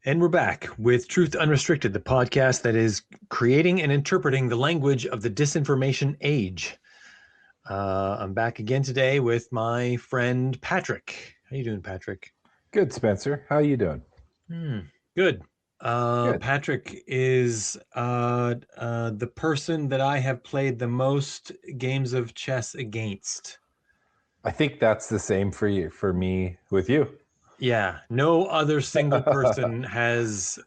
And we're back with Truth Unrestricted, the podcast that is creating and interpreting the language of the disinformation age. I'm back again today with my friend Patrick. How you doing, Patrick? Good, Spencer. How you doing? Good. Good. Patrick is the person that I have played the most games of chess against. I think that's the same for you, for me with you. Yeah, no other single person has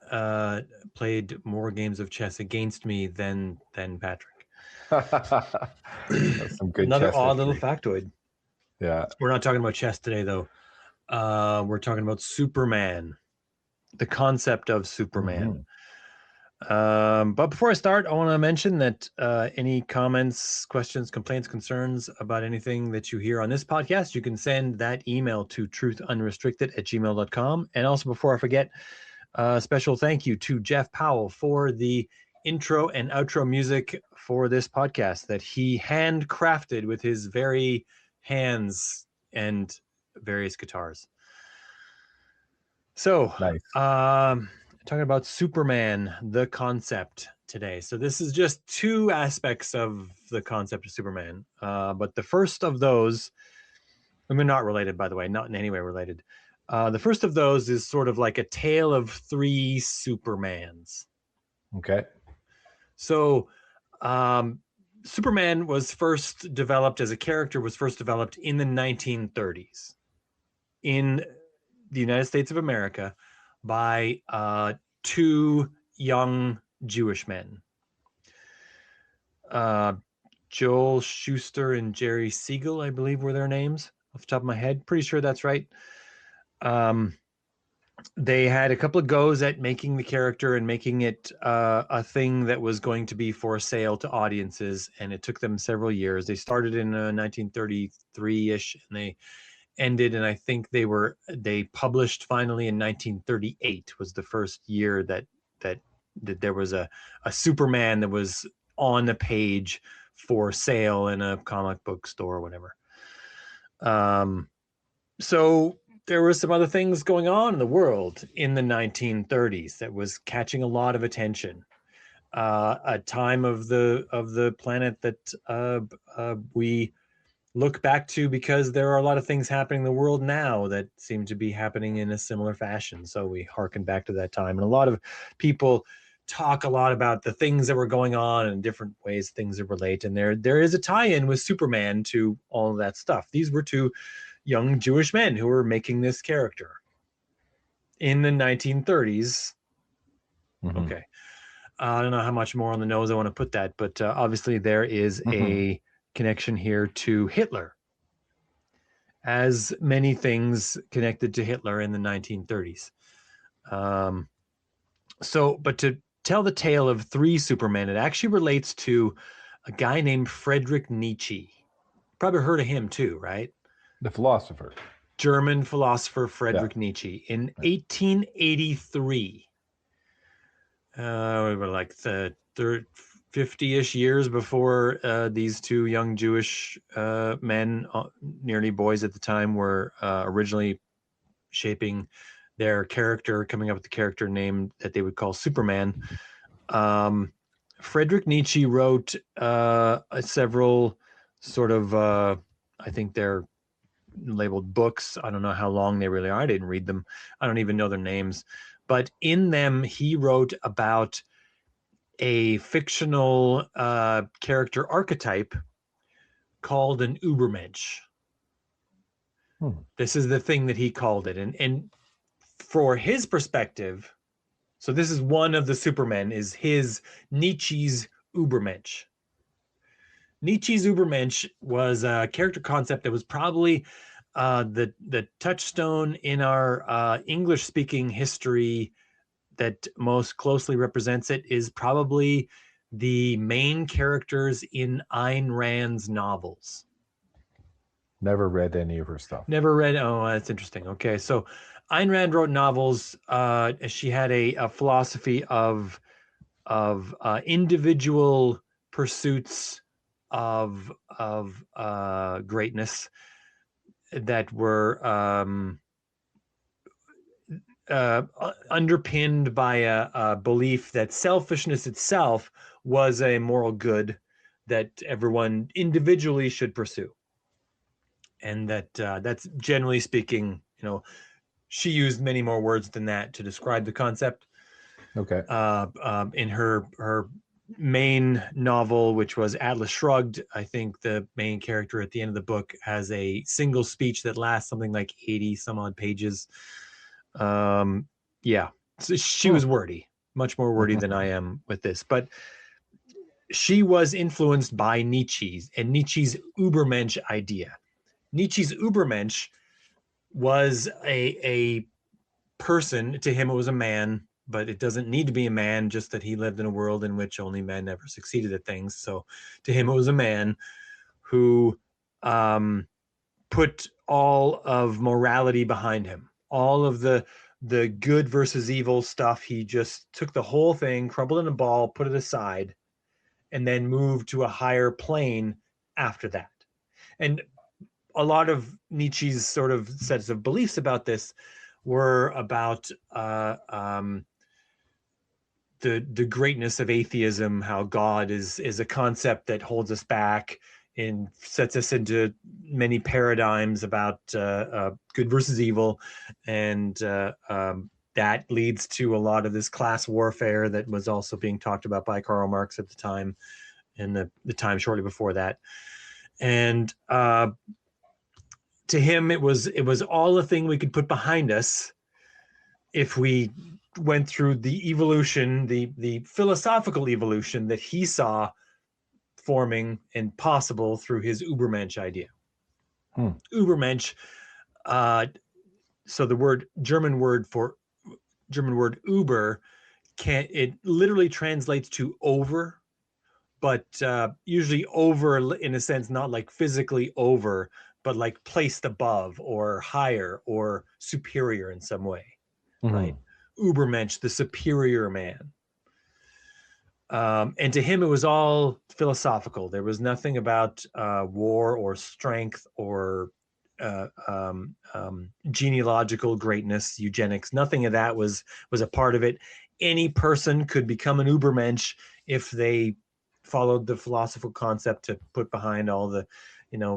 played more games of chess against me than Patrick. That's some good Another chess odd little history. factoid. Yeah. We're not talking about chess today, though. We're talking about Superman, the concept of Superman. hmm But before I start, I want to mention that any comments, questions, complaints, concerns about anything that you hear on this podcast, you can send that email to truthunrestricted@gmail.com. And also, before I forget, special thank you to Jeff Powell for the intro and outro music for this podcast that he handcrafted with his very hands and various guitars. So, Nice. talking about Superman, the concept today. So, this is just two aspects of the concept of Superman. But the first of those, and they're not related, by the way, not in any way related. The first of those is sort of like a tale of three Supermans. Okay. So, um, Superman was first developed as a character, was first developed in the 1930s in the United States of America by two young Jewish men, uh, Joel Shuster and Jerry Siegel, I believe were their names off the top of my head. Pretty sure that's right. Um, they had a couple of goes at making the character and making it a thing that was going to be for sale to audiences, and it took them several years. They started in 1933-ish, and they ended, and I think they published finally in 1938 was the first year that there was a Superman that was on the page for sale in a comic book store or whatever. So there were some other things going on in the world in the 1930s that was catching a lot of attention. A time of the planet that we look back to because there are a lot of things happening in the world now that seem to be happening in a similar fashion. So we harken back to that time. And a lot of people talk a lot about the things that were going on and different ways things that relate. And there is a tie-in with Superman to all of that stuff. These were two young Jewish men who were making this character in the 1930s. hmm Okay. I don't know how much more on the nose I want to put that, but obviously there is hmm a connection here to Hitler, as many things connected to Hitler in the 1930s. Um, but to tell the tale of three Supermen, it actually relates to a guy named Friedrich Nietzsche. Probably heard of him too, right? The philosopher. German philosopher Yeah. Friedrich Nietzsche in 1883. We were like the 50-ish years before these two young Jewish men, nearly boys at the time, were originally shaping their character, coming up with the character name that they would call Superman. Friedrich Nietzsche wrote several sort of, I think they're labeled books. I don't know how long they really are. I didn't read them. I don't even know their names. But in them, he wrote about a fictional character archetype called an Ubermensch. Hmm. This is the thing that he called it. And for his perspective, so this is one of the Supermen, is his Nietzsche's Ubermensch. Nietzsche's Ubermensch was a character concept that was probably the touchstone in our English speaking history that most closely represents it is probably the main characters in Ayn Rand's novels. Never read any of her stuff. Never read. Oh, that's interesting. Okay, so Ayn Rand wrote novels. She had a philosophy of individual pursuits of greatness that were underpinned by a belief that selfishness itself was a moral good that everyone individually should pursue, and that that's generally speaking, she used many more words than that to describe the concept. Okay. In her main novel, which was Atlas Shrugged, I think the main character at the end of the book has a single speech that lasts something like 80 some odd pages. Yeah, so she was wordy, much more wordy than I am with this, but she was influenced by Nietzsche's Übermensch idea. Nietzsche's Übermensch was a person. To him, it was a man, but it doesn't need to be a man, just that he lived in a world in which only men never succeeded at things. So to him, it was a man who put all of morality behind him, all of the good versus evil stuff. He just took the whole thing, crumbled in a ball, put it aside, and then moved to a higher plane after that. And a lot of Nietzsche's sort of sets of beliefs about this were about the greatness of atheism, how God is a concept that holds us back and sets us into many paradigms about good versus evil, and that leads to a lot of this class warfare that was also being talked about by Karl Marx at the time, and the time shortly before that. And to him, it was all a thing we could put behind us if we went through the evolution, the philosophical evolution that he saw forming and possible through his Übermensch idea. Übermensch, so the German word Uber, it literally translates to over, but usually over in a sense, not like physically over, but like placed above or higher or superior in some way, right? Übermensch, the superior man. And to him, it was all philosophical. There was nothing about war or strength or genealogical greatness, eugenics. Nothing of that was a part of it. Any person could become an Übermensch if they followed the philosophical concept to put behind all the,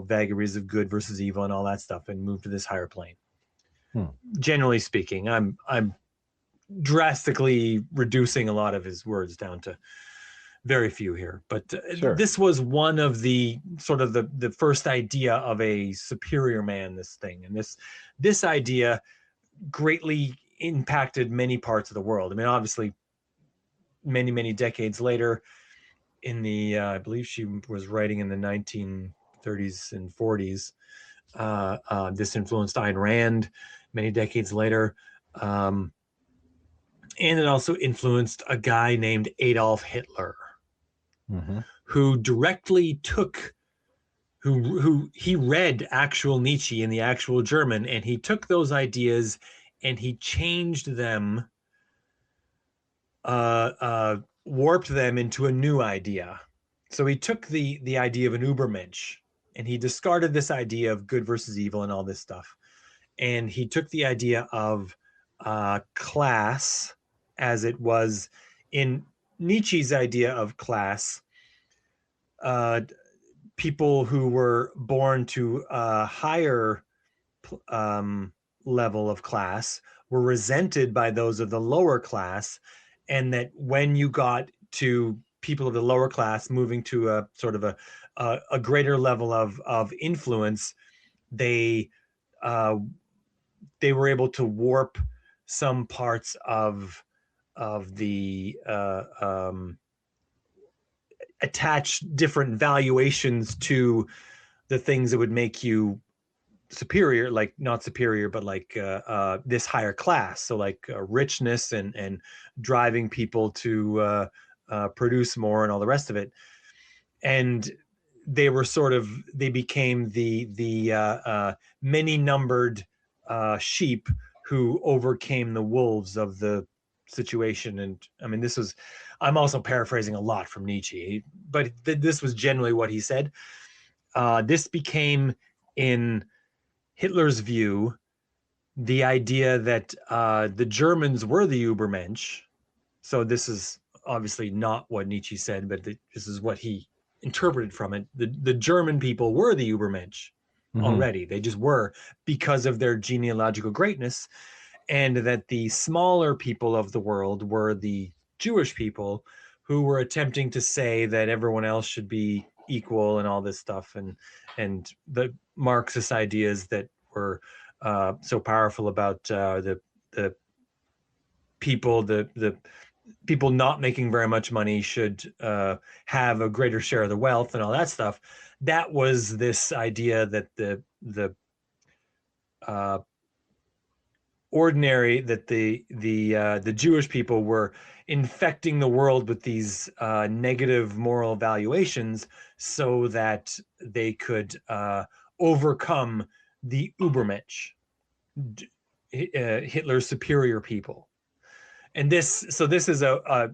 vagaries of good versus evil and all that stuff, and move to this higher plane. Generally speaking, I'm drastically reducing a lot of his words down to very few here, but sure. This was one of the sort of the first idea of a superior man, this thing. And this idea greatly impacted many parts of the world. I mean, obviously many, many decades later, in the I believe she was writing in the 1930s and 40s, this influenced Ayn Rand many decades later. And it also influenced a guy named Adolf Hitler, who directly took, who he read actual Nietzsche in the actual German, and he took those ideas and he changed them, warped them into a new idea. So he took the idea of an Übermensch, and he discarded this idea of good versus evil and all this stuff. And he took the idea of class, as it was in Nietzsche's idea of class. People who were born to a higher level of class were resented by those of the lower class, and that when you got to people of the lower class moving to a sort of a greater level of influence, they were able to warp some parts of the attach different valuations to the things that would make you superior, like not superior, but like this higher class. So like richness and driving people to produce more and all the rest of it. And they were they became the many numbered sheep who overcame the wolves of the situation. And I mean, I'm also paraphrasing a lot from Nietzsche, but this was generally what he said. This became, in Hitler's view, the idea that the Germans were the Übermensch. So this is obviously not what Nietzsche said, but this is what he interpreted from it. The German people were the Übermensch already. They just were, because of their genealogical greatness, and that the smaller people of the world were the Jewish people, who were attempting to say that everyone else should be equal and all this stuff, and the Marxist ideas that were so powerful about the people, the people not making very much money should have a greater share of the wealth and all that stuff. That was this idea that the uh, ordinary, that the Jewish people were infecting the world with these negative moral valuations, so that they could overcome the Übermensch, Hitler's superior people. And this is a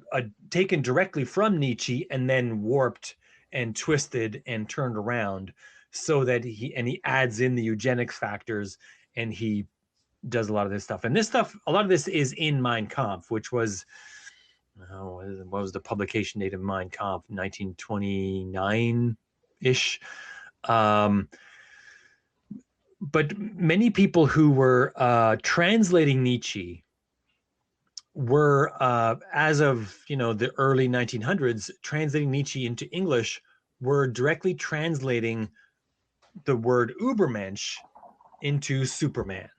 taken directly from Nietzsche and then warped and twisted and turned around, so that he adds in the eugenics factors, and he does a lot of this stuff. And a lot of this is in Mein Kampf, which was, what was the publication date of Mein Kampf? 1929 ish. But many people who were translating Nietzsche were, as of the early 1900s, translating Nietzsche into English, were directly translating the word Übermensch into Superman,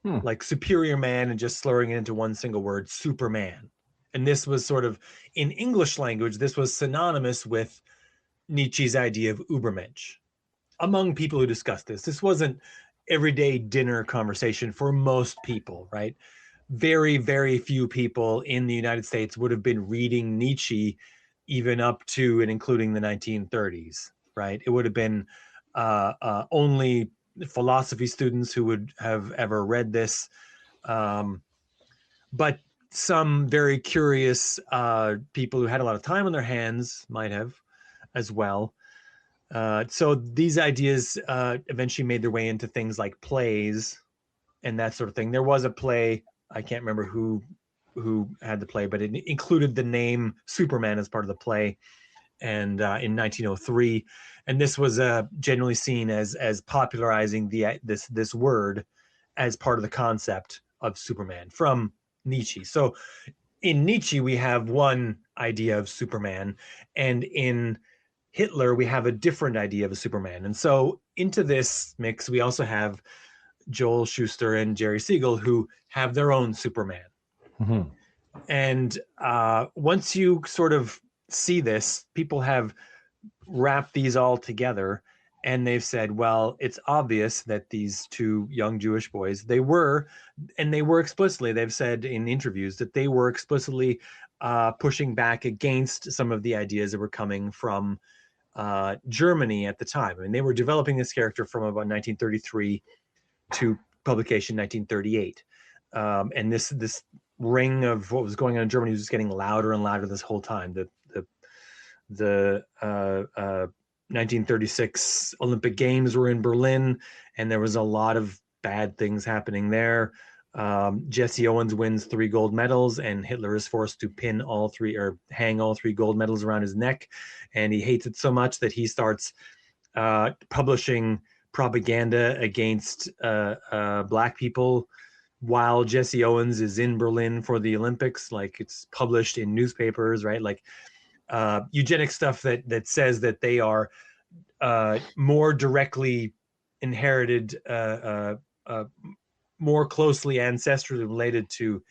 like superior man, and just slurring it into one single word, Superman. And this was sort of, in English language, this was synonymous with Nietzsche's idea of Übermensch. Among people who discussed this wasn't everyday dinner conversation for most people, right? Very, very few people in the United States would have been reading Nietzsche even up to and including the 1930s, right? It would have been only philosophy students who would have ever read this. But some very curious people who had a lot of time on their hands might have as well. So these ideas eventually made their way into things like plays and that sort of thing. There was a play, I can't remember who had the play, but it included the name Superman as part of the play, and in 1903, and this was generally seen as popularizing this word as part of the concept of Superman from Nietzsche. So in Nietzsche we have one idea of Superman, and in Hitler we have a different idea of a Superman. And so into this mix we also have Joel Shuster and Jerry Siegel, who have their own Superman. And once you sort of see this, people have wrapped these all together, and they've said, well, it's obvious that these two young Jewish boys, they were explicitly, they've said in interviews that they were explicitly pushing back against some of the ideas that were coming from Germany at the time. I mean, they were developing this character from about 1933 to publication 1938. And this ring of what was going on in Germany was just getting louder and louder this whole time. The 1936 Olympic Games were in Berlin, and there was a lot of bad things happening there. Jesse Owens wins 3 gold medals, and Hitler is forced to pin all 3 or hang all 3 gold medals around his neck. And he hates it so much that he starts publishing propaganda against black people while Jesse Owens is in Berlin for the Olympics. Like, it's published in newspapers, right? Like eugenic stuff that says that they are more directly inherited, more closely ancestrally related to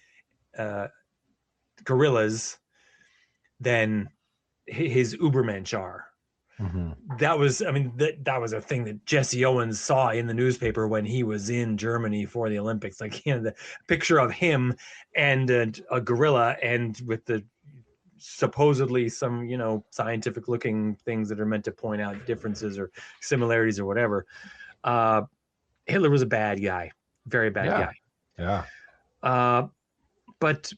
gorillas than his Übermensch are. That was, I mean, that was a thing that Jesse Owens saw in the newspaper when he was in Germany for the Olympics. Like, the picture of him and a gorilla, and with the supposedly some scientific looking things that are meant to point out differences or similarities or whatever. Hitler was a bad guy, very bad guy. But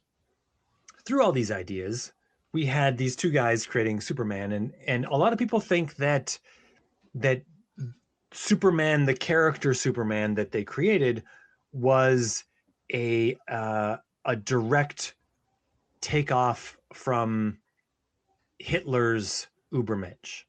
through all these ideas, we had these two guys creating Superman, and a lot of people think that Superman, the character Superman that they created, was a direct takeoff from Hitler's Übermensch.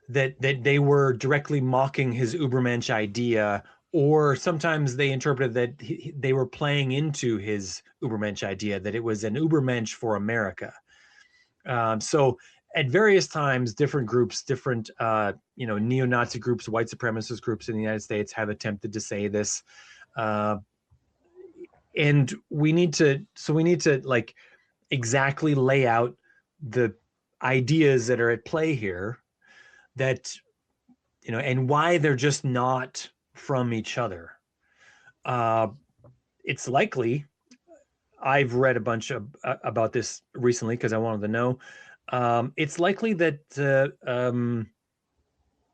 That they were directly mocking his Übermensch idea, or sometimes they interpreted that they were playing into his Übermensch idea, that it was an Übermensch for America. So at various times, different groups, different neo-Nazi groups, white supremacist groups in the United States have attempted to say this, and we need to like exactly lay out the ideas that are at play here, that and why they're just not from each other. It's likely, I've read a bunch about this recently because I wanted to know. It's likely that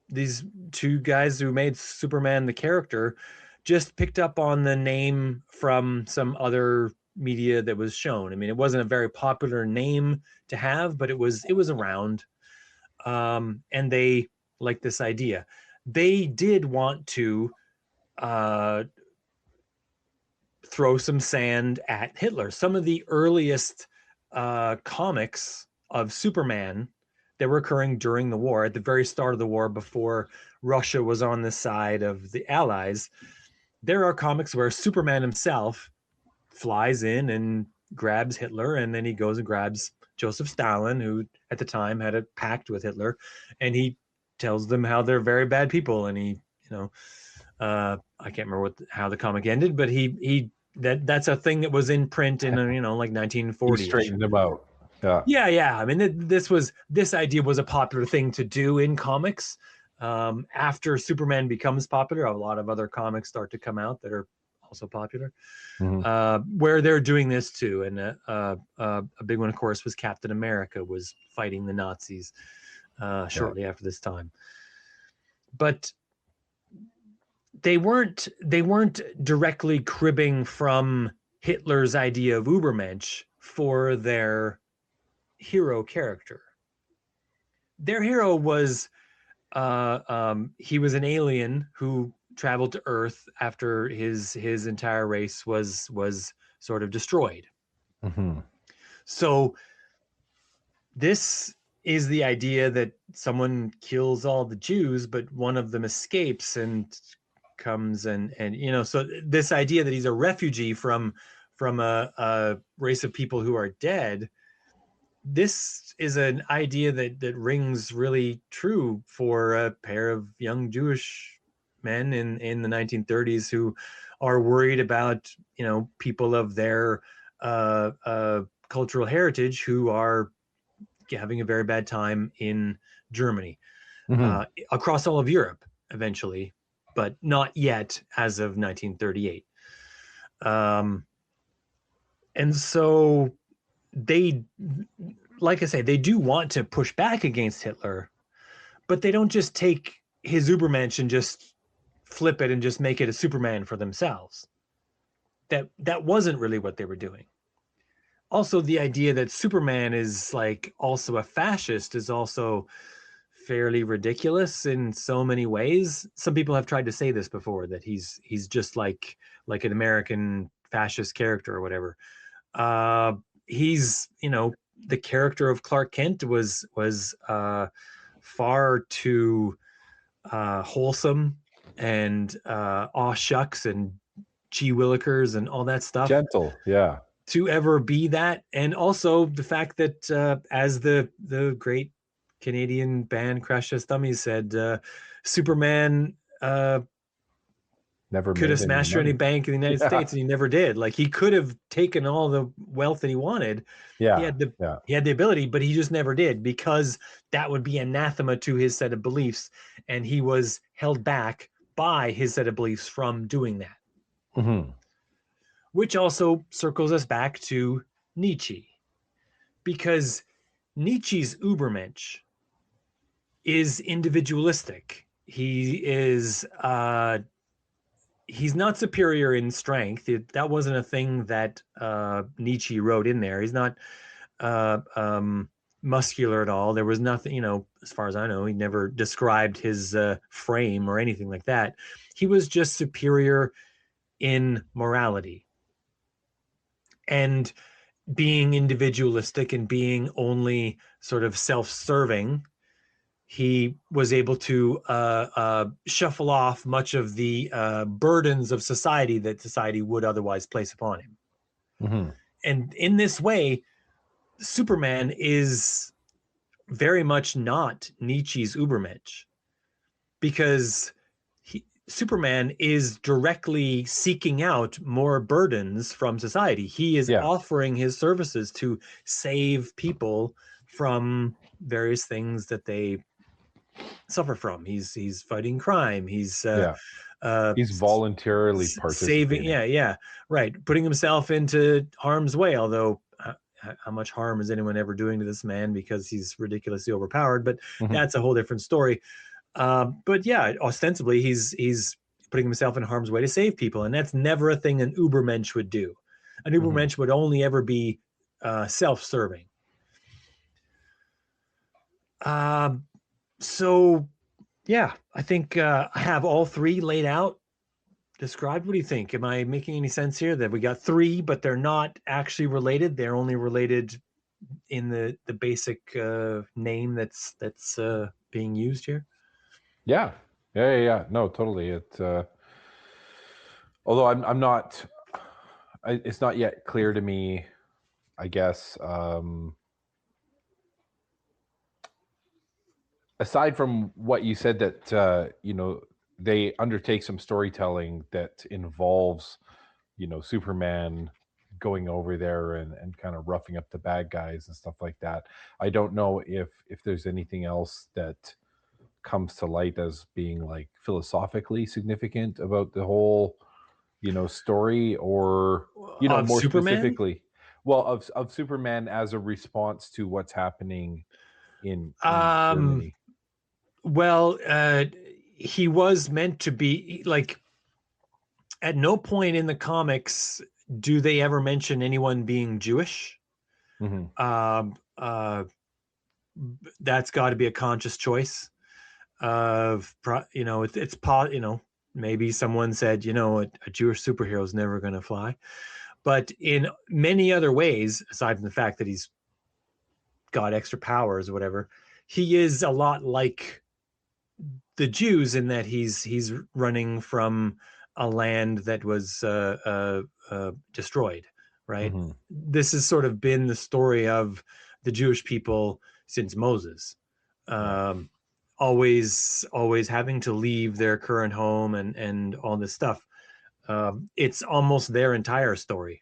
these two guys who made Superman the character just picked up on the name from some other media that was shown. I mean, it wasn't a very popular name to have, but it was around, and they liked this idea. They did want to throw some sand at Hitler. Some of the earliest comics of Superman that were occurring during the war, at the very start of the war, before Russia was on the side of the Allies, there are comics where Superman himself flies in and grabs Hitler, and then he goes and grabs Joseph Stalin, who at the time had a pact with Hitler, and he tells them how they're very bad people. And he, I can't remember how the comic ended, but that's a thing that was in print in like 1940. He straightened him out. Yeah. I mean, this idea was a popular thing to do in comics. After Superman becomes popular, a lot of other comics start to come out that are also popular, where they're doing this too. And a big one, of course, was Captain America was fighting the Nazis shortly after this time. But they weren't directly cribbing from Hitler's idea of Übermensch for their hero character. Their hero was he was an alien who traveled to Earth after his entire race was sort of destroyed. So this is the idea that someone kills all the Jews, but one of them escapes and comes and so this idea that he's a refugee from a race of people who are dead, this is an idea that rings really true for a pair of young Jewish men in the 1930s who are worried about people of their cultural heritage who are having a very bad time in Germany, across all of Europe eventually, but not yet as of 1938. And so they, like I say, they do want to push back against Hitler, but they don't just take his Übermensch and just flip it and just make it a Superman for themselves. That wasn't really what they were doing. Also, the idea that Superman is like also a fascist is also fairly ridiculous in so many ways. Some people have tried to say this before, that he's just like an American fascist character or whatever. He's the character of Clark Kent was far too wholesome and aw shucks and gee willikers and all that stuff. Gentle, yeah. To ever be that. And also the fact that as the great Canadian band Crash Test Dummies said, Superman never could have smashed any bank in the United States, and he never did. Like, he could have taken all the wealth that he wanted. He had the ability, but he just never did, because that would be anathema to his set of beliefs, and he was held back by his set of beliefs from doing that. Which also circles us back to Nietzsche, because Nietzsche's Übermensch is individualistic. He is he's not superior in strength. That wasn't a thing that Nietzsche wrote in there. He's not muscular at all. There was nothing, as far as I know, he never described his frame or anything like that. He was just superior in morality and being individualistic and being only sort of self-serving. He was able to shuffle off much of the burdens of society that society would otherwise place upon him. Mm-hmm. And in this way, Superman is very much not Nietzsche's Übermensch, because Superman is directly seeking out more burdens from society. He is offering his services to save people from various things that they suffer from. He's fighting crime. He's voluntarily saving. participating. Right. Putting himself into harm's way. Although, how much harm is anyone ever doing to this man because he's ridiculously overpowered? But that's a whole different story. But yeah, ostensibly he's putting himself in harm's way to save people, and that's never a thing an Übermensch would do. An Übermensch would only ever be self-serving. So yeah, I think I have all three laid out, described. What do you think? Am I making any sense here? That we got three, but they're not actually related. They're only related in the basic name that's being used here. Yeah. No, totally. It. Although I'm not. It's not yet clear to me, I guess. Aside from what you said, that they undertake some storytelling that involves Superman going over there and kind of roughing up the bad guys and stuff like that. I don't know if there's anything else that comes to light as being like philosophically significant about the whole story, or Of more Superman? specifically, well, of Superman as a response to what's happening in Germany. Well, he was meant to be like, at no point in the comics do they ever mention anyone being Jewish. That's got to be a conscious choice of, maybe someone said, a Jewish superhero is never going to fly. But in many other ways, aside from the fact that he's got extra powers or whatever, he is a lot like the Jews in that he's running from a land that was destroyed, right? This has sort of been the story of the Jewish people since Moses. Always having to leave their current home and all this stuff. It's almost their entire story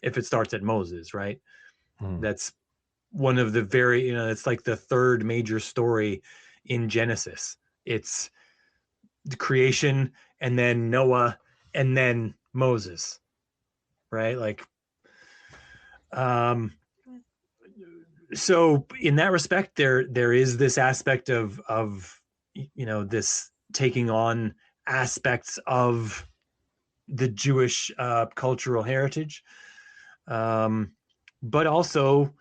if it starts at Moses, right? That's one of the very, it's like the third major story in Genesis. It's the creation, and then Noah, and then Moses, right? Like, so in that respect, there is this aspect of this taking on aspects of the Jewish cultural heritage, but also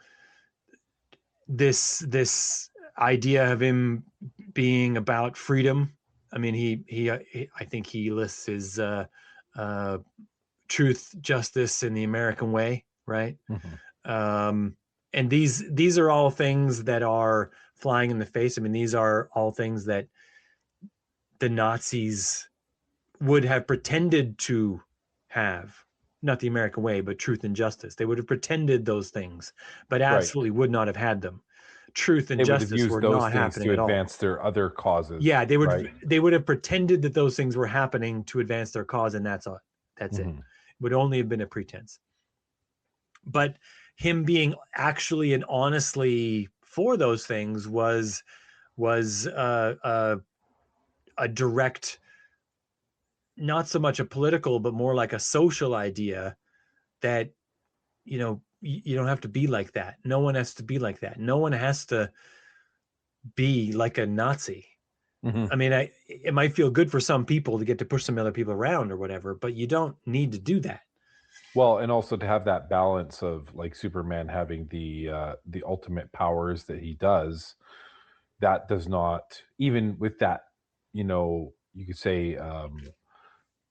this idea of him being about freedom. I mean, he I think he lists his truth, justice, and the American way, right? And these are all things that are flying in the face. I mean, these are all things that the Nazis would have pretended to have, not the American way, but truth and justice. They would have pretended those things, but absolutely would not have had them. Truth and justice were not happening at all. To advance their other causes. Yeah, they would have pretended that those things were happening to advance their cause, and that's all. That's it. It would only have been a pretense. But him being actually and honestly for those things was a direct, not so much a political, but more like a social idea that, you don't have to be like that. No one has to be like that. No one has to be like a Nazi. I mean, it might feel good for some people to get to push some other people around or whatever, but you don't need to do that. Well, and also to have that balance of like Superman having the ultimate powers that he does, that does not, even with that, you could say,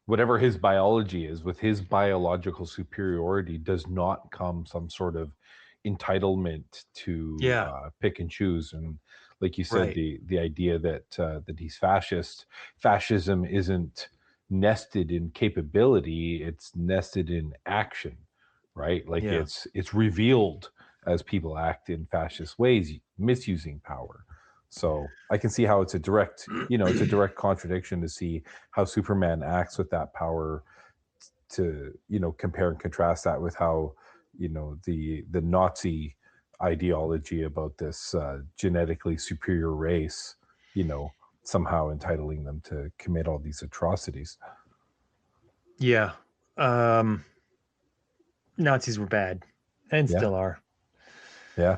whatever his biology is, with his biological superiority does not come some sort of entitlement to Yeah, pick and choose. And like you said, right. the idea that he's fascist, fascism isn't nested in capability, it's nested in action, right? Like Yeah. it's revealed as people act in fascist ways, misusing power. So I can see how it's a direct, it's a direct contradiction to see how Superman acts with that power, to compare and contrast that with how the Nazi ideology about this genetically superior race, you know somehow entitling them to commit all these atrocities. Yeah. Um, Nazis were bad and Yeah, still are. yeah.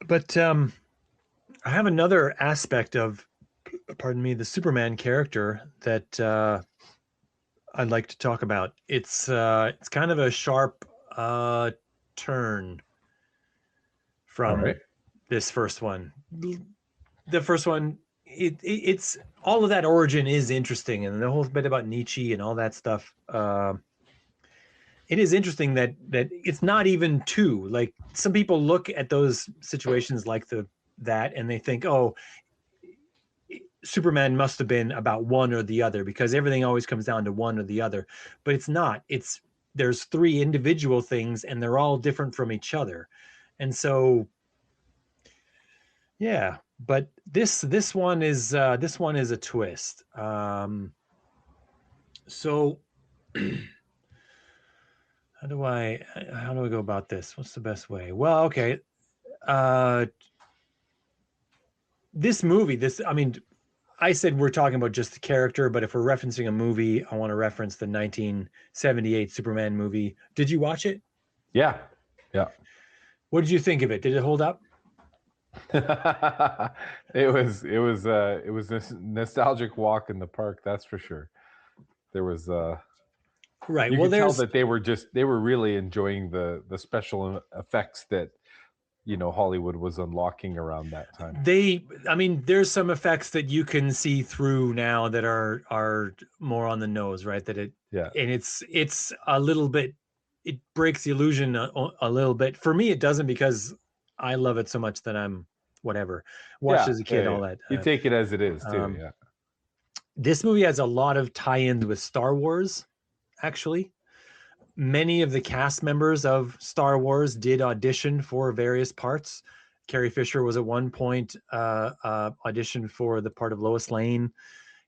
But I have another aspect of, pardon me, the Superman character that I'd like to talk about. It's kind of a sharp turn All right. from this first one. The first one, it's all of that origin is interesting, and the whole bit about Nietzsche and all that stuff. It is interesting that it's not even two. Like some people look at those situations like that, and they think, oh, Superman must have been about one or the other because everything always comes down to one or the other. But it's not. There's three individual things, and they're all different from each other, and so yeah. But this one is a twist. So how do I go about this? What's the best way? Well, okay. Uh, this movie, this I mean, I said we're talking about just the character, but if we're referencing a movie, I want to reference the 1978 Superman movie. Did you watch it? Yeah, yeah. What did you think of it? Did it hold up? It was this nostalgic walk in the park, that's for sure. There was Right. you Well, could tell there's that they were really enjoying the special effects that Hollywood was unlocking around that time. I mean, there's some effects that you can see through now that are more on the nose, right? Yeah, And it's a little bit, it breaks the illusion a little bit. For me, it doesn't because I love it so much that I'm whatever. Watched yeah, as a yeah, kid, yeah. all that. You take it as it is too. Um, Yeah. this movie has a lot of tie-ins with Star Wars, actually. Many of the cast members of Star Wars did audition for various parts. Carrie Fisher was at one point auditioned for the part of Lois Lane.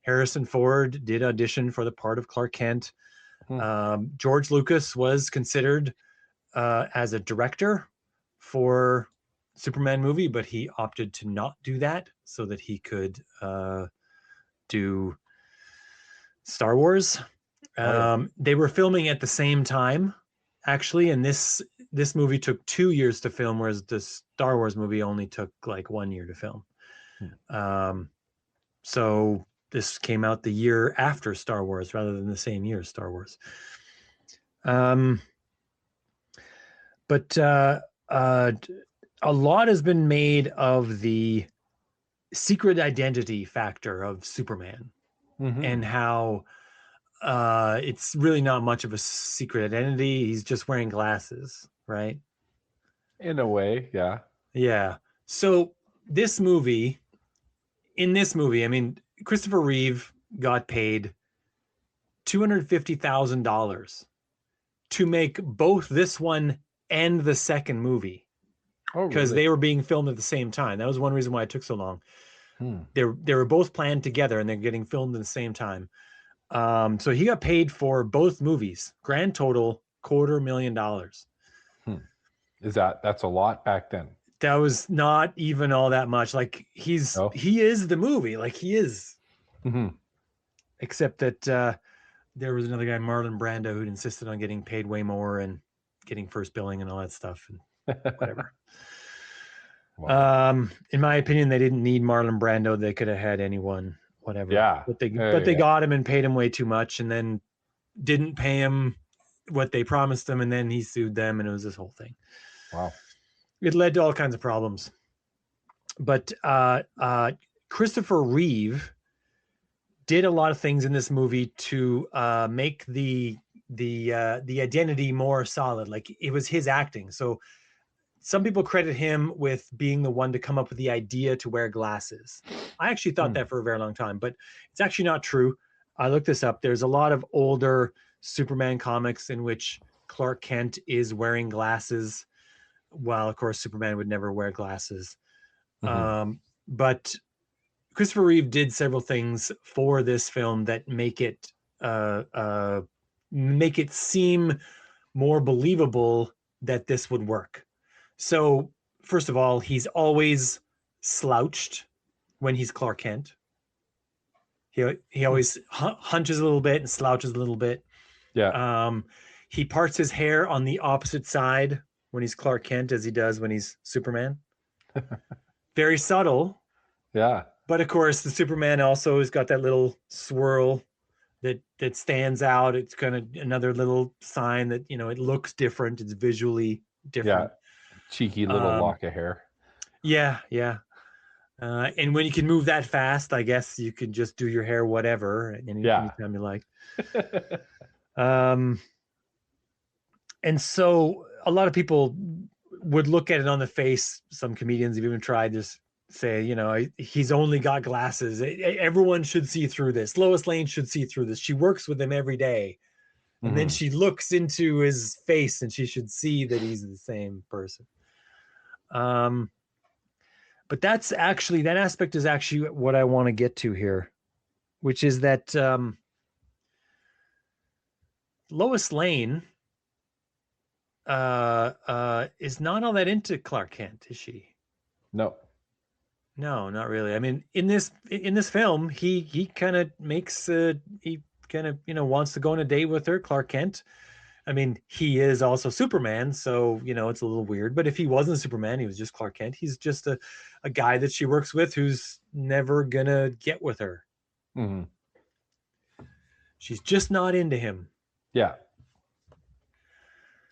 Harrison Ford did audition for the part of Clark Kent. Hmm. George Lucas was considered as a director for Superman movie, but he opted to not do that so that he could do Star Wars. Oh yeah. They were filming at the same time, actually, and this movie took 2 years to film, whereas the Star Wars movie only took like 1 year to film. Hmm. So this came out the year after Star Wars rather than the same year as Star Wars. Um, but a lot has been made of the secret identity factor of Superman Mm-hmm. and how it's really not much of a secret identity. He's just wearing glasses, right? In a way, yeah. Yeah. So this movie, in this movie, I mean, Christopher Reeve got paid $250,000 to make both this one and the second movie Oh because really? they were being filmed at the same time. That was one reason why it took so long. Hmm. They were both planned together and they're getting filmed at the same time. So he got paid for both movies. Grand total $250,000. Hmm. That's a lot back then? That was not even all that much. Like No. he is the movie. Like he is, Mm-hmm. except that there was another guy, Marlon Brando, who insisted on getting paid way more and getting first billing and all that stuff and whatever. Wow. In my opinion, they didn't need Marlon Brando. They could have had anyone, whatever. Yeah. But they Yeah. got him and paid him way too much, and then didn't pay him what they promised him, and then he sued them, and it was this whole thing. Wow. It led to all kinds of problems. But Christopher Reeve did a lot of things in this movie to make the identity more solid. Like it was his acting. So some people credit him with being the one to come up with the idea to wear glasses. I actually thought that for a very long time, but it's actually not true. I looked this up. There's a lot of older Superman comics in which Clark Kent is wearing glasses, while of course Superman would never wear glasses. But Christopher Reeve did several things for this film that make it seem more believable that this would work. So, first of all, he's always slouched when he's Clark Kent. He always hunches a little bit and slouches a little bit. Yeah. He parts his hair on the opposite side when he's Clark Kent as he does when he's Superman. Very subtle. Yeah. But of course, the Superman also has got that little swirl that stands out. It's kind of another little sign that, you know, it looks different. It's visually different. Yeah. Cheeky little lock of hair. Yeah, yeah. And when you can move that fast, I guess you can just do your hair whatever anytime you like. And so a lot of people would look at it on the face. Some comedians have even tried to say, you know, he's only got glasses. Everyone should see through this. Lois Lane should see through this. She works with him every day. And then she looks into his face and she should see that he's the same person. But that aspect is actually what I want to get to here, which is that Lois Lane is not all that into Clark Kent, is she? No, not really. I mean, in this film, he kind of makes wants to go on a date with her, Clark Kent. I mean, he is also Superman, so, you know, it's a little weird. But if he wasn't Superman, he was just Clark Kent. He's just a guy that she works with who's never gonna get with her. She's just not into him. Yeah.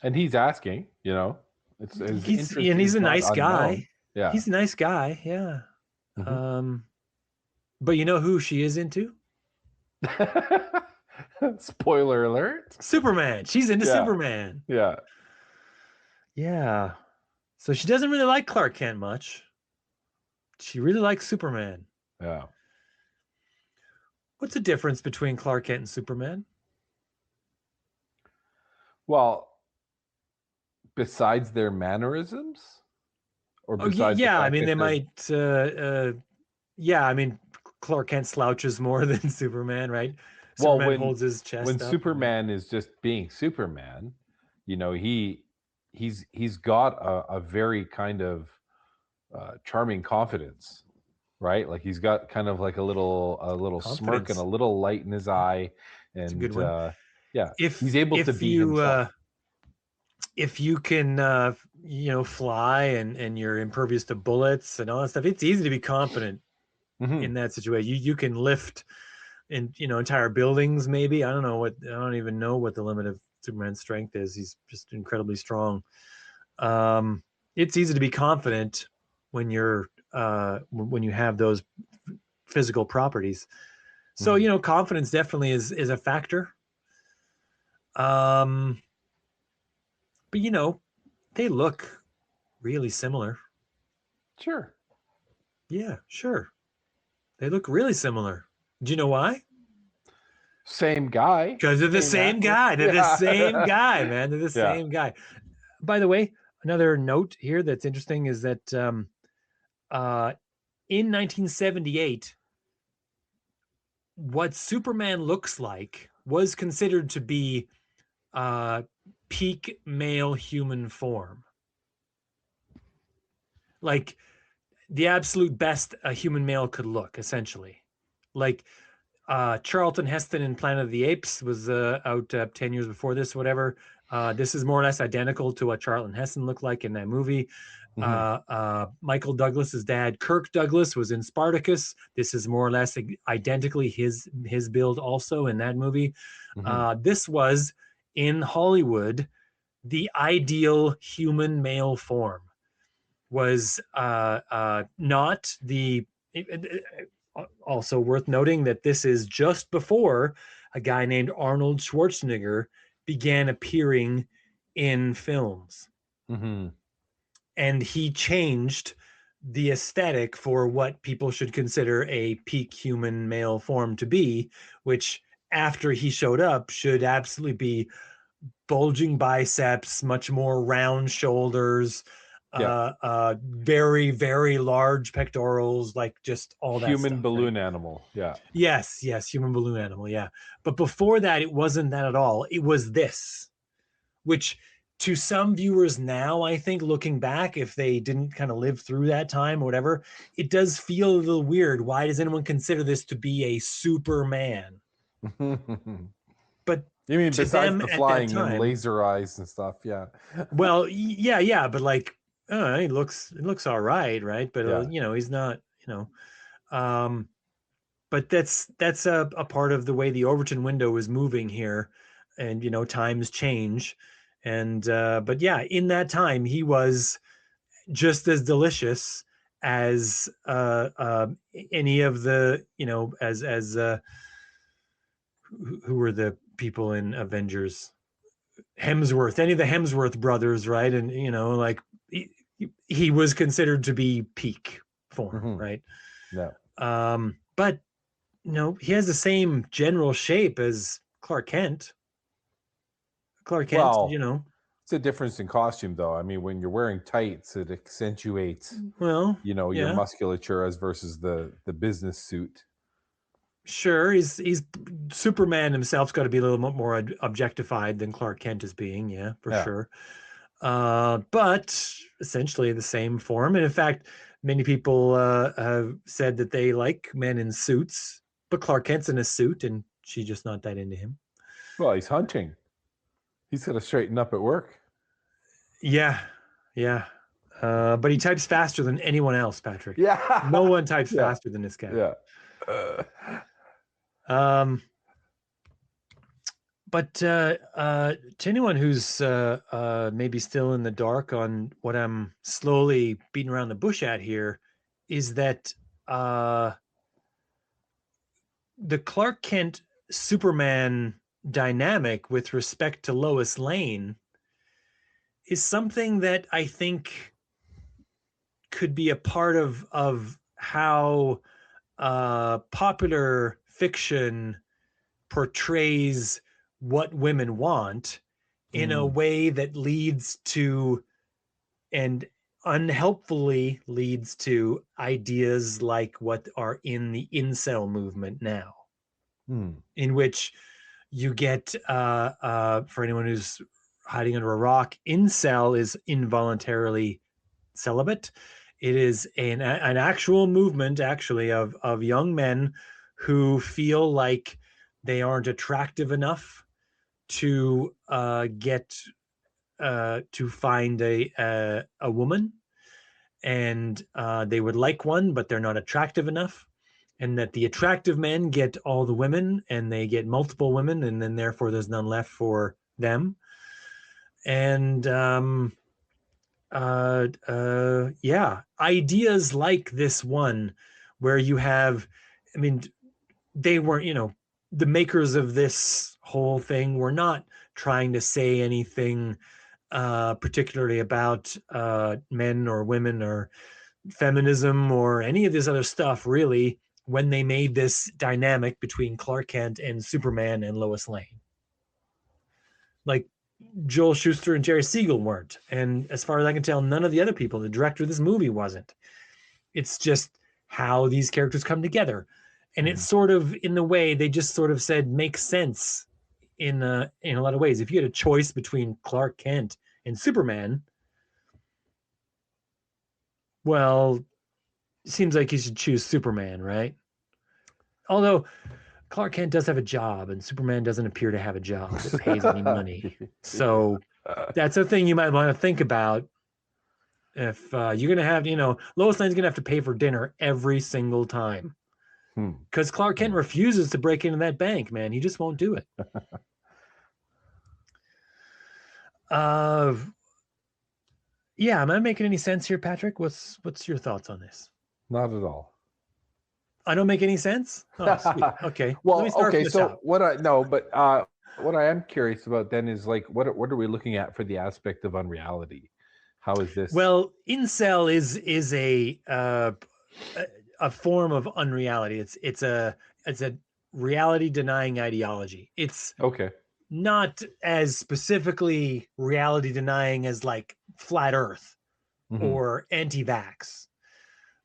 And he's asking, you know, he's a nice guy. Yeah. He's a nice guy. Yeah. But you know who she is into? Spoiler alert. Superman. She's into Superman. Yeah. Yeah. So she doesn't really like Clark Kent much. She really likes Superman. Yeah. What's the difference between Clark Kent and Superman? Well, besides their mannerisms? Or besides I mean, they might I mean, Clark Kent slouches more than Superman, right? Superman holds his chest when up. Superman is just being Superman, you know, he's got a very kind of charming confidence, right? Like he's got kind of like a little smirk and a little light in his eye, and that's a good one. He's able to be himself. If you can fly and you're impervious to bullets and all that stuff, it's easy to be confident in that situation. You can lift entire buildings, maybe. I don't even know what the limit of Superman's strength is. He's just incredibly strong. It's easy to be confident when you're when you have those physical properties. So confidence definitely is a factor. But they look really similar. Sure. Yeah, sure. They look really similar. Do you know why? Same guy. Because they're the same guy. They're the same guy, man. They're the same guy. By the way, another note here that's interesting is that in 1978, what Superman looks like was considered to be peak male human form. Like the absolute best a human male could look, essentially. Like Charlton Heston in Planet of the Apes was out 10 years before this, whatever. This is more or less identical to what Charlton Heston looked like in that movie. Michael Douglas's dad, Kirk Douglas, was in Spartacus. This is more or less identically his build also in that movie. This was, in Hollywood, the ideal human male form. Was not the Also worth noting that this is just before a guy named Arnold Schwarzenegger began appearing in films. Mm-hmm. And he changed the aesthetic for what people should consider a peak human male form to be, which after he showed up should absolutely be bulging biceps, much more round shoulders, Yeah. very, very large pectorals, like just all that Human stuff, right? balloon animal. Yeah. Yes, yes, human balloon animal, yeah. But before that, it wasn't that at all. It was this, which to some viewers now, I think, looking back, if they didn't kind of live through that time or whatever, it does feel a little weird. Why does anyone consider this to be a Superman? But You mean to besides them the at that flying and time, laser eyes and stuff? Yeah. well, yeah, yeah, but like, it looks all right, right? But Yeah. he's not, um, but that's a part of the way the Overton window is moving here, and times change, and but yeah, in that time he was just as delicious as any of the who were the people in Avengers, Hemsworth, any of the Hemsworth brothers, right? And like he was considered to be peak form, Mm-hmm. right? Yeah. But he has the same general shape as Clark Kent. Clark Kent, Well, it's a difference in costume, though. I mean, when you're wearing tights, it accentuates, well, your yeah, musculature as versus the business suit. sure. He's Superman himself's got to be a little more objectified than Clark Kent is being, yeah, for Yeah. sure. But essentially the same form. And in fact, many people have said that they like men in suits, but Clark Kent's in a suit, and she's just not that into him. Well, he's hunting. He's got to straighten up at work. Yeah, yeah. But he types faster than anyone else, Patrick. No Yeah. one types Yeah. faster than this guy. Yeah. Uh, Um, but to anyone who's maybe still in the dark on what I'm slowly beating around the bush at here, is that the Clark Kent Superman dynamic with respect to Lois Lane is something that I think could be a part of how popular fiction portrays what women want in a mm, way that leads to and unhelpfully leads to ideas like what are in the incel movement now, mm, in which you get for anyone who's hiding under a rock, incel is involuntarily celibate. It is an actual movement, actually, of young men who feel like they aren't attractive enough to get to find a woman, and they would like one, but they're not attractive enough. And that the attractive men get all the women, and they get multiple women, and then therefore there's none left for them. And yeah, ideas like this one, where you have, I mean, they weren't, the makers of this whole thing were not trying to say anything particularly about men or women or feminism or any of this other stuff, really, when they made this dynamic between Clark Kent and Superman and Lois Lane. Like, Joel Shuster and Jerry Siegel weren't. And as far as I can tell, none of the other people, the director of this movie wasn't. It's just how these characters come together. And it's mm. sort of, in the way, they just sort of said makes sense in a lot of ways. If you had a choice between Clark Kent and Superman, well, it seems like you should choose Superman, right? Although Clark Kent does have a job, and Superman doesn't appear to have a job that pays any money. So that's a thing you might want to think about. If you're going to have, Lois Lane's going to have to pay for dinner every single time, Hmm. because Clark Kent refuses to break into that bank, man. He just won't do it. Uh, yeah, am I making any sense here, Patrick? What's your thoughts on this? Not at all. I don't make any sense. Oh, sweet. Okay, let me Well, start from okay. the So top. what I no, but what I am curious about then is like what are we looking at for the aspect of unreality? How is this? Well, incel is a form of unreality. It's a reality denying ideology. It's Okay. not as specifically reality denying as like flat Earth Hmm. or anti-vax,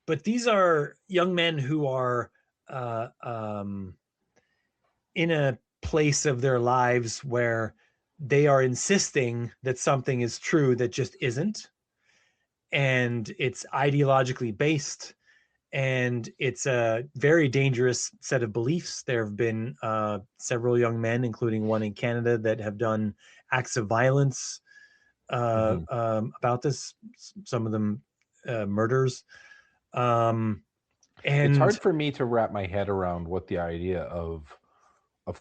but these are young men who are uh, um, in a place of their lives where they are insisting that something is true that just isn't, and it's ideologically based, and it's a very dangerous set of beliefs. There have been several young men, including one in Canada, that have done acts of violence Hmm. about this. Some of them murders, um, It's and hard for me to wrap my head around what the idea of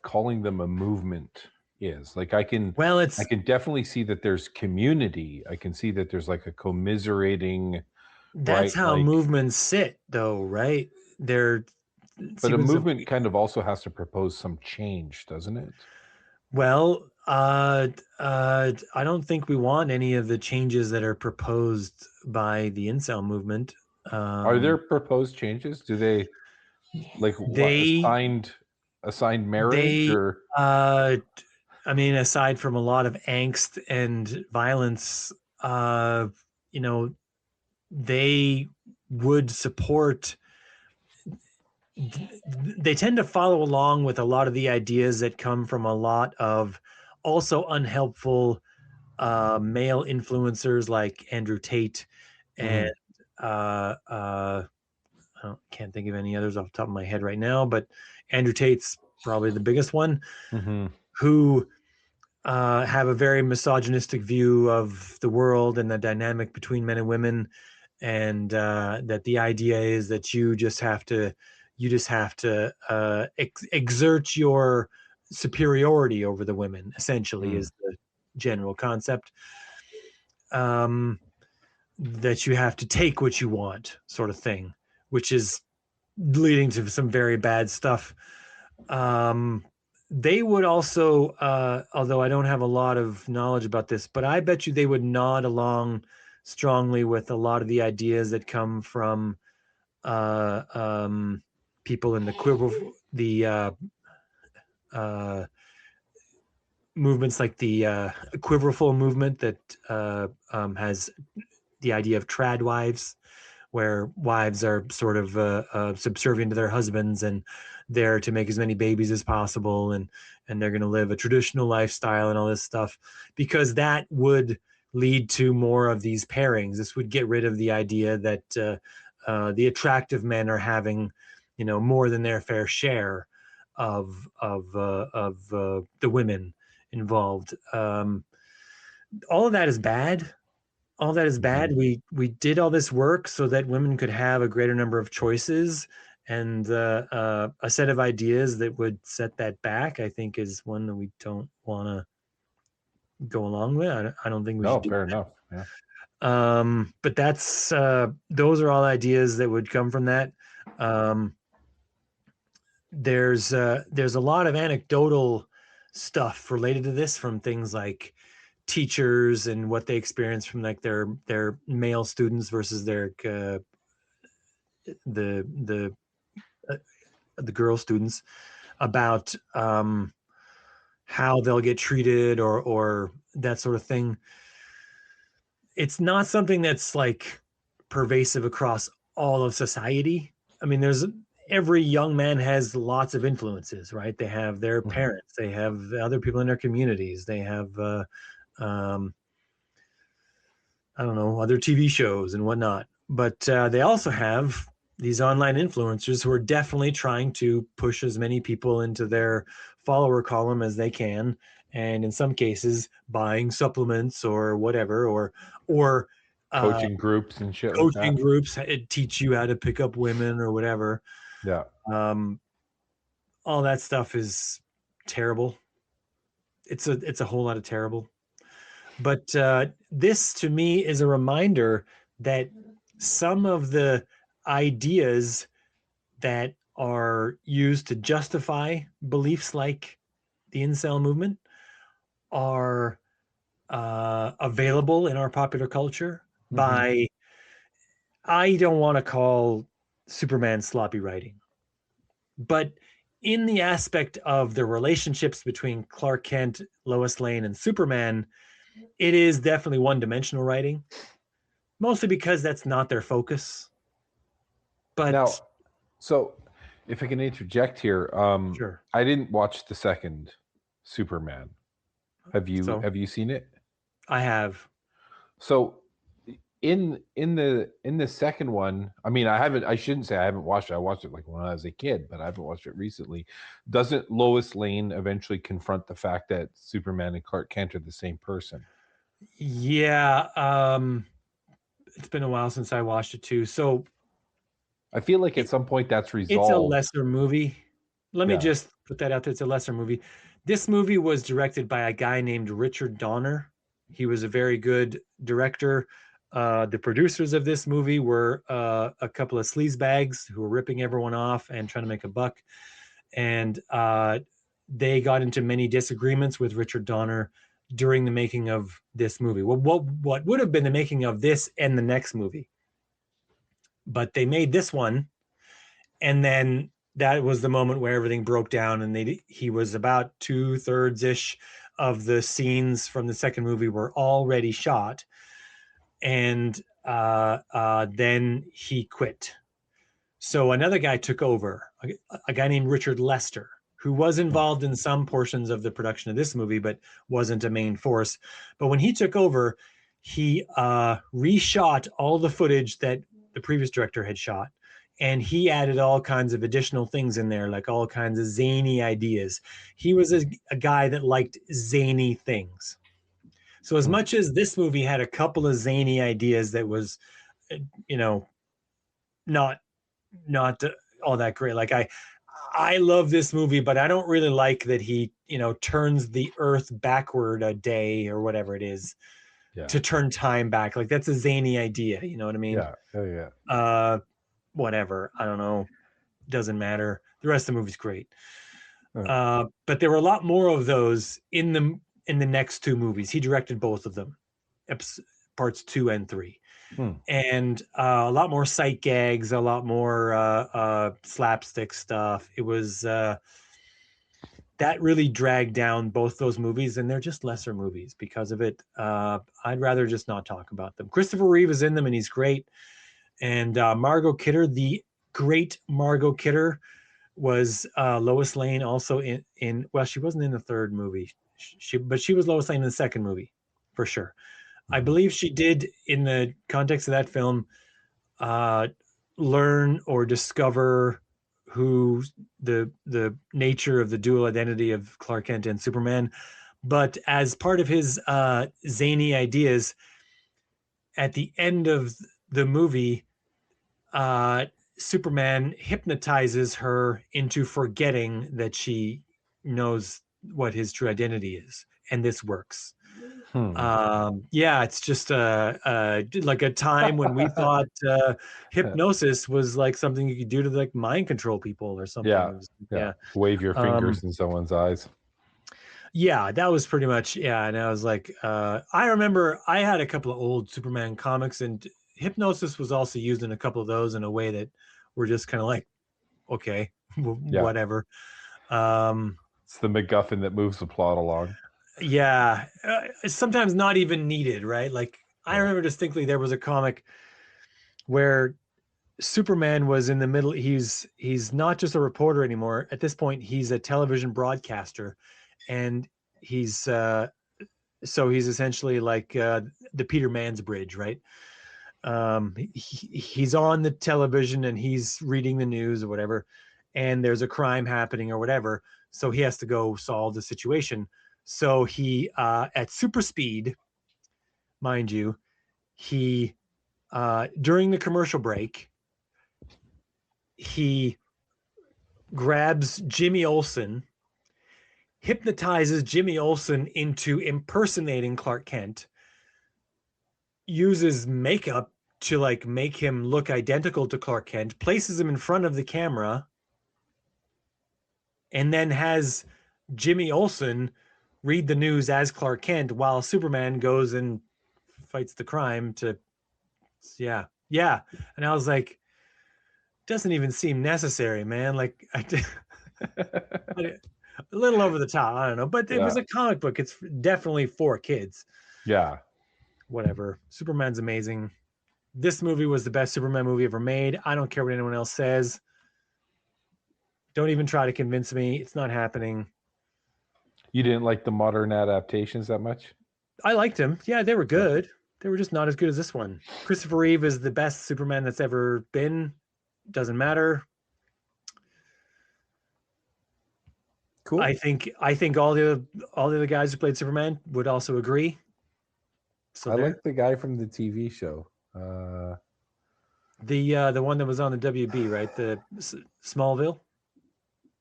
calling them a movement is. Like well, I it's can definitely see that there's community. I can see that there's like a commiserating, that's right? how Like, movements sit, though, right? They're but a sequence of movement kind of also has to propose some change, doesn't it? well, I don't think we want any of the changes that are proposed by the incel movement. Are there Um, proposed changes? Do they like what they assigned marriage they or uh I mean, aside from a lot of angst and violence, uh you know, they would support, they tend to follow along with a lot of the ideas that come from a lot of also unhelpful male influencers like Andrew Tate and Mhm, uh uh can't think of any others off the top of my head right now, but Andrew Tate's probably the biggest one, mhm, who have a very misogynistic view of the world and the dynamic between men and women, and that the idea is that you just have to exert your superiority over the women. Essentially, mm, is the general concept. Um, that you have to take what you want, sort of thing, which is leading to some very bad stuff. Um, they would also, although I don't have a lot of knowledge about this, but I bet you they would nod along strongly with a lot of the ideas that come from uh, um, people in the uh, movements like the quiverful movement that has the idea of trad wives, where wives are sort of subservient to their husbands and there to make as many babies as possible, and they're going to live a traditional lifestyle and all this stuff, because that would lead to more of these pairings. This would get rid of the idea that the attractive men are having, more than their fair share of the women involved. All of that is bad. All that is bad. mhm. We did all this work so that women could have a greater number of choices, and a set of ideas that would set that back, I think, is one that we don't want to go along with. I don't think we should No, do fair enough. Yeah. that. But those are all ideas that would come from that. Um, there's a lot of anecdotal stuff related to this, from things like teachers and what they experience from like their male students versus their the the uh, the girl students, about how they'll get treated, or that sort of thing. It's not something that's like pervasive across all of society. I mean, there's every young man has lots of influences, right? They have their Mhm. parents, they have other people in their communities, they have um, I don't know, other TV shows and whatnot. But they also have these online influencers who are definitely trying to push as many people into their follower column as they can, and in some cases, buying supplements or whatever, or uh, Coaching groups and shit like coaching that. groups that teach you how to pick up women or whatever. Yeah. Um, all that stuff is terrible. It's a whole lot of terrible. But this to me is a reminder that some of the ideas that are used to justify beliefs like the incel movement are available in our popular culture Hmm. by, I don't want to call Superman sloppy writing, but in the aspect of the relationships between Clark Kent, Lois Lane, and Superman, it is definitely one-dimensional writing, mostly because that's not their focus. Now, But so if I can interject here, sure. I didn't watch the second Superman. So Have you seen it? I have. So in the second one, I mean, I shouldn't say I haven't watched it. I watched it like when I was a kid, but I haven't watched it recently. Doesn't Lois Lane eventually confront the fact that Superman and Clark Kent are the same person? Yeah, it's been a while since I watched it too. So I feel like it, at some point that's it's a resolved. lesser movie. Let me Yeah. just put that out there. It's a lesser movie. This movie was directed by a guy named Richard Donner. He was a very good director. The producers of this movie were a couple of sleazebags who were ripping everyone off and trying to make a buck. And they got into many disagreements with Richard Donner during the making of this movie. Well, what would have been the making of this and the next movie, but they made this one, and then that was the moment where everything broke down, and he was about 2/3 ish of the scenes from the second movie were already shot, and then he quit. So another guy took over, a guy named Richard Lester, who was Hmm. involved in some portions of the production of this movie, but wasn't a main force. But when he took over, he reshot all the footage that the previous director had shot. And he added all kinds of additional things in there, like all kinds of zany ideas. He was a guy that liked zany things. So as Hmm. much as this movie had a couple of zany ideas that was, you know, not not all that great. Like I love this movie, but I don't really like that he, turns the earth backward a day or whatever it is Yeah. to turn time back. Like that's a zany idea, you know what I mean? Yeah. Oh yeah. Uh Whatever. I don't know. Doesn't matter. The rest of the movie's great. Uh, But there were a lot more of those in the next two movies. He directed both of them, parts 2 and 3, hmm. and a lot more sight gags, a lot more slapstick stuff. It was that really dragged down both those movies, and they're just lesser movies because of it. I'd rather just not talk about them. Christopher Reeve is in them, and he's great. And Margot Kidder, the great Margot Kidder, was Lois Lane also in. Well, she wasn't in the third movie, but she was Lois Lane in the second movie, for sure. I Mhm. believe she did, in the context of that film, uh, learn or discover who the nature of the dual identity of Clark Kent and Superman. But as part of his zany ideas, at the end of the movie, uh, Superman hypnotizes her into forgetting that she knows what his true identity is, and this works. Hmm. Yeah, it's just like a time when we thought hypnosis was like something you could do to like mind control people or something. Yeah. It was, Yeah. yeah. Wave your um fingers in someone's eyes. yeah, that was pretty much, yeah. And I was like, I remember I had a couple of old Superman comics, and hypnosis was also used in a couple of those in a way that were just kind of like, okay, Yeah. whatever. um It's the MacGuffin that moves the plot along. yeah, sometimes not even needed, right? Like I Yeah. remember distinctly there was a comic where Superman was in the middle. He's not just a reporter anymore. At this point, he's a television broadcaster, and he's so he's essentially like the Peter Mansbridge, right? He's on the television and he's reading the news or whatever, and there's a crime happening or whatever. So he has to go solve the situation. So he, at super speed, mind you, he during the commercial break, he grabs Jimmy Olsen, hypnotizes Jimmy Olsen into impersonating Clark Kent, uses makeup to like make him look identical to Clark Kent, places him in front of the camera, and then has Jimmy Olsen read the news as Clark Kent while Superman goes and fights the crime to, yeah. And I was like, doesn't even seem necessary, man. Like, a little over the top. I don't know, but it was a comic book. It's definitely for kids. Yeah. Whatever. Superman's amazing. This movie was the best Superman movie ever made. I don't care what anyone else says. Don't even try to convince me. It's not happening. You didn't like the modern adaptations that much? I liked them. Yeah, they were good. They were just not as good as this one. Christopher Reeve is the best Superman that's ever been. Doesn't matter. Cool. I think all the other guys who played Superman would also agree. So I like the guy from the TV show. The one that was on the WB, right? The Smallville.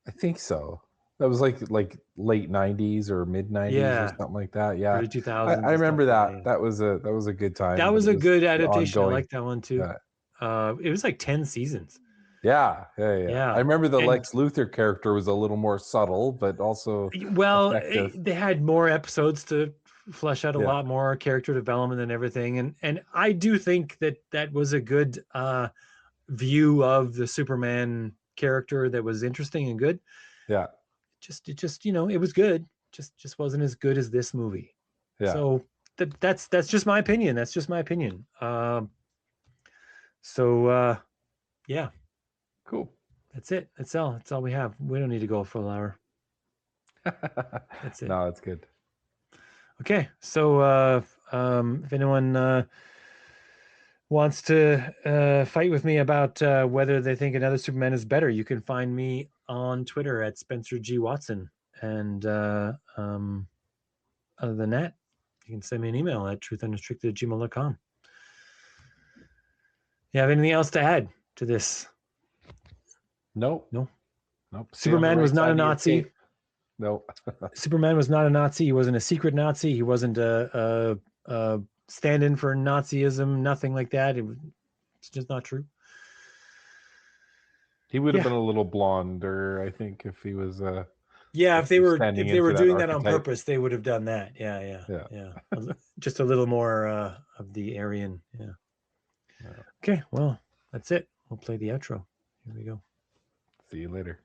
I think so. That was like late 90s or mid 90s or something like that. Yeah. Early 2000s. I remember that. That was a good time. That was a good adaptation. Ongoing. I like that one too. Yeah. It was like 10 seasons. Yeah. I remember the Lex Luthor character was a little more subtle, but also they had more episodes to flesh out a lot more character development and everything. And I do think that was a good view of the Superman character that was interesting and good. Yeah. It just it was good. Just wasn't as good as this movie. Yeah. So that's just my opinion. That's just my opinion. Yeah. Cool. That's it. That's all we have. We don't need to go a full hour. That's it. No, that's good. Okay. So if anyone wants to fight with me about whether they think another Superman is better, you can find me on Twitter at Spencer G. Watson. And other than that, you can send me an email at truthunrestricted@gmail.com. You have anything else to add to this? No. Superman was not a Nazi. No. Superman was not a Nazi. He wasn't a secret Nazi. He wasn't a stand-in for Nazism. Nothing like that. It's just not true. He would have been a little blonder, I think, if he was. If they were doing that on purpose, they would have done that. Yeah. Just a little more of the Aryan. Yeah. Okay. Well, that's it. We'll play the outro. Here we go. See you later.